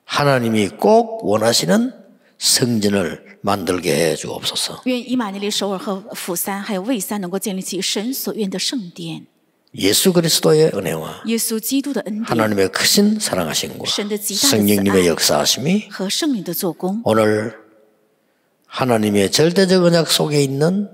하나님이 꼭 원하시는 성전을 만들게 해 주옵소서. 愿以马内利首尔和釜山还有蔚山能够建立起神所愿的圣殿。 예수 그리스도의 은혜와 耶稣基督的恩典 하나님의 크신 사랑하심과 神的极大的慈 성령님의 爱 역사하심이 和圣灵的做工， 오늘 하나님의 절대적 언약 속에 있는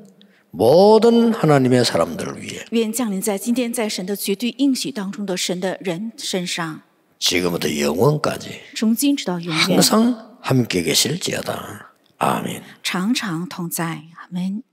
모든 하나님의 사람들을 위해 愿降临在今天在神的绝对应许当中的神的人身上， 지금부터 영원까지 从今直到永远， 항상 함께 계실지어다. 아멘. 常常同在。阿门。